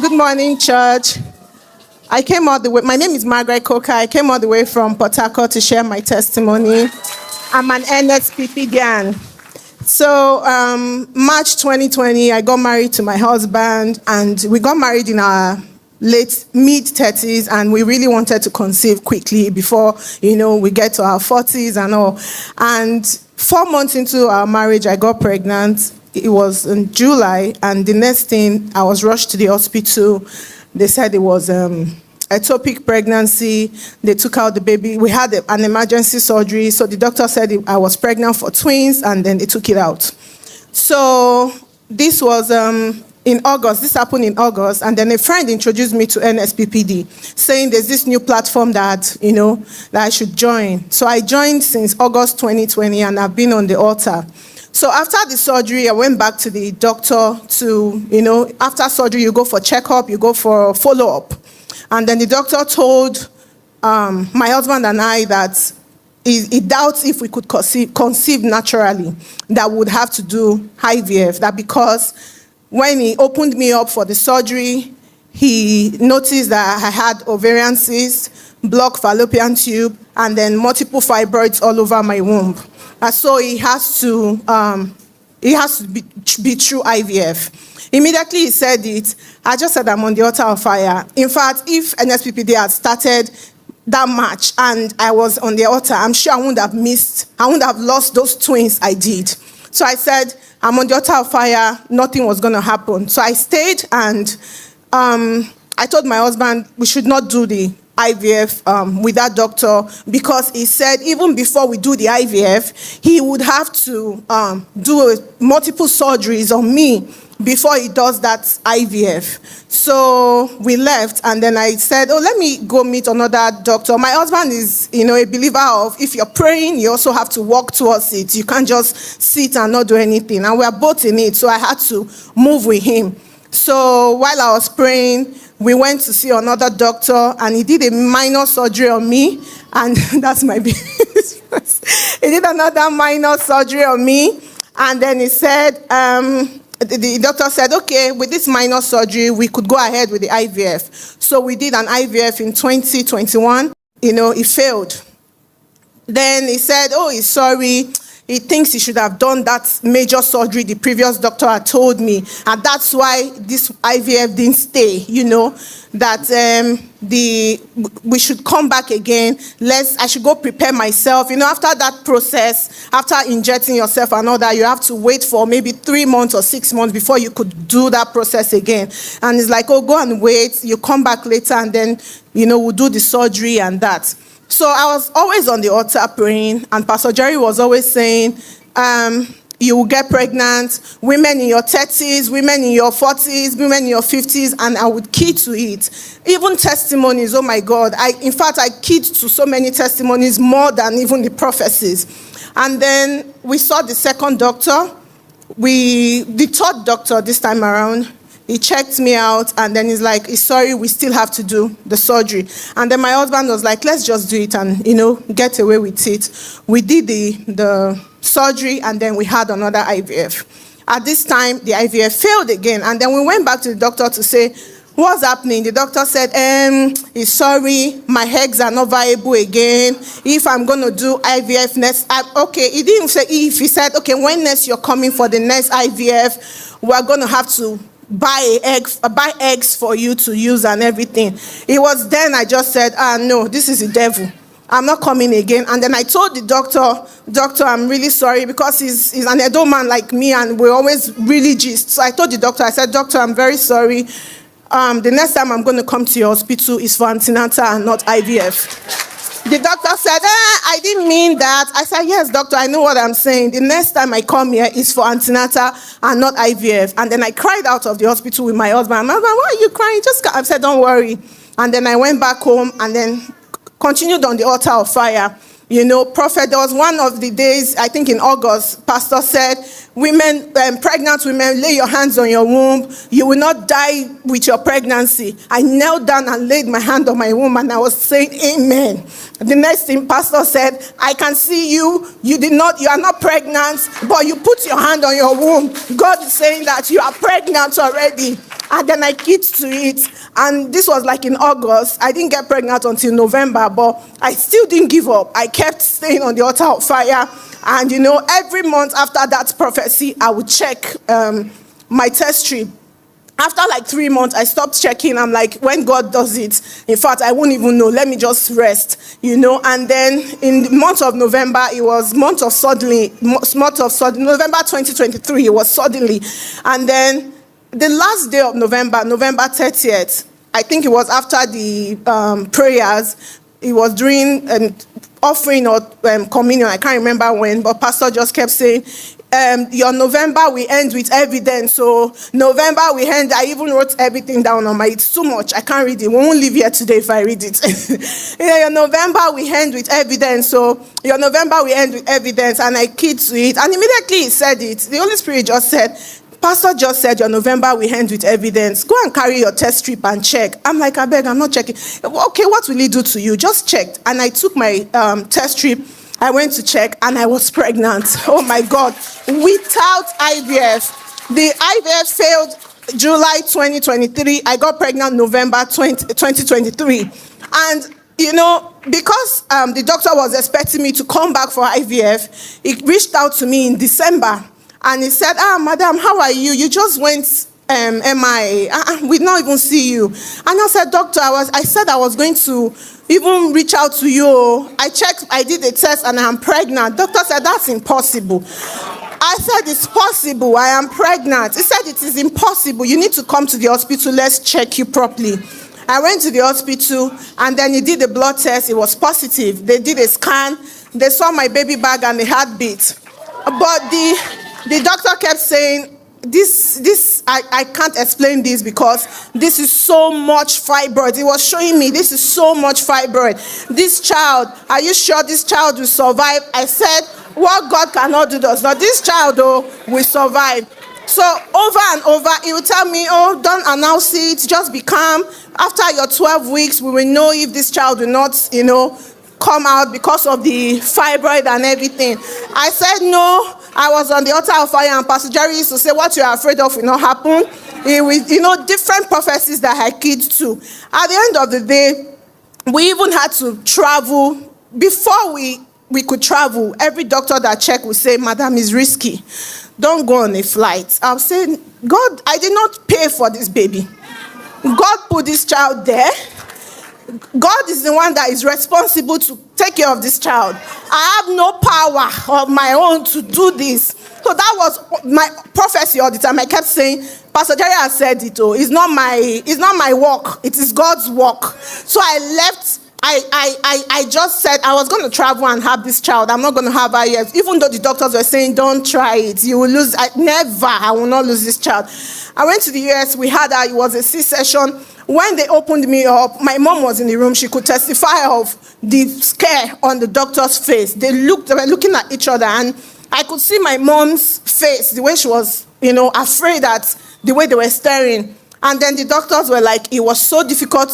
Good morning, church. I came all the way. My name is Margaret Coker. I came all the way from Port Harcourt to share my testimony. I'm an NSPPD. So, March 2020, I got married to my husband, and we got married in our mid-30s, and we really wanted to conceive quickly before, we get to our 40s and all. And 4 months into our marriage, I got pregnant. It was in July, and the next thing, I was rushed to the hospital. They said it was ectopic pregnancy. They took out the baby. We had an emergency surgery, so the doctor said I was pregnant for twins, and then they took it out. So this was in August. This happened in August, and then a friend introduced me to NSPPD, saying there's this new platform that, that I should join. So I joined since August 2020, and I've been on the altar. So after the surgery, I went back to the doctor to, after surgery, you go for checkup, you go for follow-up. And then the doctor told my husband and I that he doubts if we could conceive naturally, that we would have to do IVF, that because when he opened me up for the surgery, he noticed that I had ovarian cysts, blocked fallopian tube, and then multiple fibroids all over my womb. So he has to be true IVF. Immediately he said it. I just said I'm on the altar of fire. In fact, if NSPPD had started that match and I was on the altar, I'm sure I wouldn't have lost those twins I did. So I said, I'm on the altar of fire, nothing was going to happen. So I stayed, and I told my husband we should not do the IVF with that doctor, because he said even before we do the IVF, he would have to do multiple surgeries on me before he does that IVF. So we left, and then I said, let me go meet another doctor. My husband is, a believer of, if you're praying, you also have to walk towards it. You can't just sit and not do anything. And we are both in it, so I had to move with him. So while I was praying, we went to see another doctor, and he did a minor surgery on me, and that's my business. He did another minor surgery on me, and then he said, the doctor said, okay, with this minor surgery, we could go ahead with the IVF. So we did an IVF in 2021. It failed. Then he said, he's sorry. He thinks he should have done that major surgery the previous doctor had told me. And that's why this IVF didn't stay, that we should come back again. I should go prepare myself. After that process, after injecting yourself and all that, you have to wait for maybe 3 months or 6 months before you could do that process again. And it's like, go and wait. You come back later, and then, we'll do the surgery and that. So I was always on the altar praying, and Pastor Jerry was always saying, you will get pregnant, women in your 30s, women in your 40s, women in your 50s, and I would key to it. Even testimonies, oh my God. I keyed to so many testimonies, more than even the prophecies. And then we saw the second doctor. The third doctor this time around, he checked me out, and then he's like, he's sorry, we still have to do the surgery. And then my husband was like, let's just do it and, get away with it. We did the surgery, and then we had another IVF. At this time, the IVF failed again, and then we went back to the doctor to say, what's happening? The doctor said, he's sorry, my eggs are not viable again. If I'm going to do IVF next, okay, he didn't say if, he said, okay, when next you're coming for the next IVF, we're going to have to buy eggs for you to use and everything. It was then I just said, no, this is the devil. I'm not coming again. And then I told the doctor, I'm really sorry, because he's an Edo man like me, and we're always really gist. So I told the doctor, I said, doctor, I'm very sorry. The next time I'm going to come to your hospital is for antenatal and not IVF. The doctor said, I didn't mean that. I said, yes, doctor, I know what I'm saying. The next time I come here is for antenatal and not IVF. And then I cried out of the hospital with my husband. My husband, why are you crying? I said, don't worry. And then I went back home and then continued on the altar of fire. Prophet, there was one of the days, I think in August, pastor said, pregnant women, lay your hands on your womb. You will not die with your pregnancy. I knelt down and laid my hand on my womb, and I was saying, amen. The next thing, pastor said, I can see you. You are not pregnant, but you put your hand on your womb. God is saying that you are pregnant already. And then I kid to it. And this was like in August. I didn't get pregnant until November, but I still didn't give up. I kept staying on the altar of fire. And every month after that prophecy, I would check my test strip. After like 3 months, I stopped checking. I'm like, when God does it, in fact, I won't even know. Let me just rest, And then in the month of November, it was month of suddenly, November 2023, it was suddenly. And then the last day of November, November 30th, I think it was after the prayers, it was during an offering or communion, I can't remember when, but pastor just kept saying, your November we end with evidence. So November we end, I even wrote everything down on it's too much. I can't read it. We won't leave here today if I read it. Your November we end with evidence. So your November we end with evidence. And I keyed to it. And immediately he said it. The Holy Spirit just said, Pastor just said your November we end with evidence. Go and carry your test strip and check. I'm like, I beg, I'm not checking. Okay, what will he do to you? Just checked. And I took my test strip. I went to check and I was pregnant. Oh my God. Without IVF. The IVF failed July 2023. I got pregnant November 2023. And, because the doctor was expecting me to come back for IVF, he reached out to me in December. And he said, madam, how are you? You just went MI. We not even see you. And I said, doctor, I said I was going to even reach out to you. I checked, I did a test and I'm pregnant. Doctor said, that's impossible. I said, it's possible. I am pregnant. He said, it is impossible. You need to come to the hospital. Let's check you properly. I went to the hospital and then he did a blood test. It was positive. They did a scan. They saw my baby bag and the heartbeat. But the doctor kept saying, I can't explain this because this is so much fibroid. It was showing me this is so much fibroid. This child, are you sure this child will survive? I said, what God cannot do does not. This child, though, will survive. So over and over, he will tell me, don't announce it, just be calm. After your 12 weeks, we will know if this child will not, come out because of the fibroid and everything. I said, no. I was on the altar of fire and Pastor Jerry used to say, what you are afraid of will not happen. Different prophecies that I keyed to. At the end of the day, we even had to travel. Before we could travel, every doctor that checked would say, madam, it's risky. Don't go on a flight. I'm saying, God, I did not pay for this baby. God put this child there. God is the one that is responsible to take care of this child. I have no power of my own to do this. So that was my prophecy all the time. I kept saying, Pastor Jerry has said it, it's not my work. It is God's work. So I left. I just said I was going to travel and have this child. I'm not going to have her yet. Even though the doctors were saying, don't try it. You will lose. I will not lose this child. I went to the US. We had her. It was a C-section. When they opened me up, my mom was in the room. She could testify of the scare on the doctor's face. They were looking at each other, and I could see my mom's face, the way she was, afraid at the way they were staring. And then the doctors were like, it was so difficult.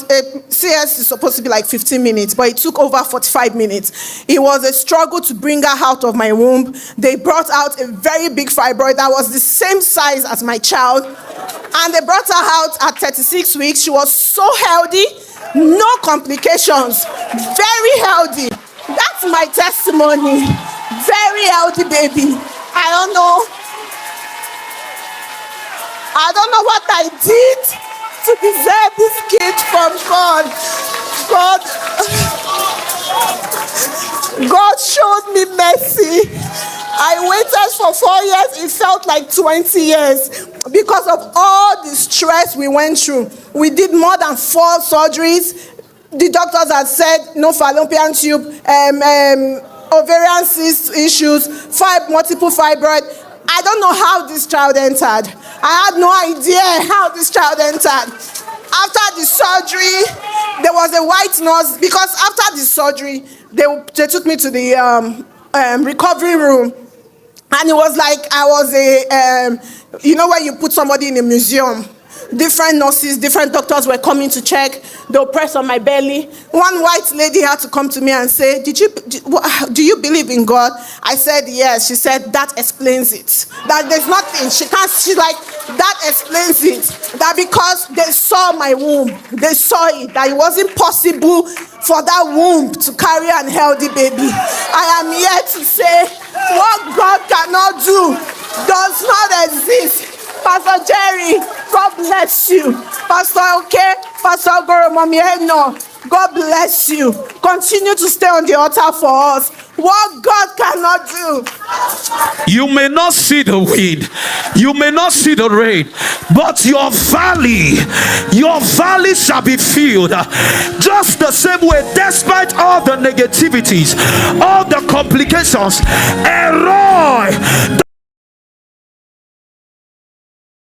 CS is supposed to be like 15 minutes, but it took over 45 minutes. It was a struggle to bring her out of my womb. They brought out a very big fibroid that was the same size as my child. And they brought her out at 36 weeks. She was so healthy, no complications, very healthy. That's my testimony. Very healthy baby. I don't know what I did to deserve this gift from God. God showed me mercy. I waited for 4 years. It felt like 20 years because of all the stress we went through. We did more than 4 surgeries. The doctors had said no fallopian tube, ovarian cyst issues, multiple fibroid. I don't know how this child entered. I had no idea how this child entered. After the surgery, there was a white nurse, because after the surgery, they took me to the recovery room. And it was like I was when you put somebody in a museum. Different nurses, different doctors were coming to check. They'll press on my belly. One white lady had to come to me and say, do you believe in God? I said, yes. She said, that explains it. That there's nothing. She's like, That explains it. That because they saw my womb, they saw it, that it wasn't possible for that womb to carry an healthy baby. I am here to say what God cannot do does not exist. Pastor Jerry, God bless you. Pastor Okay, Pastor Goro, Mommy no, God bless you. Continue to stay on the altar for us. What God cannot do. You may not see the wind, you may not see the rain, but your valley shall be filled. Just the same way, despite all the negativities, all the complications, EL-ROI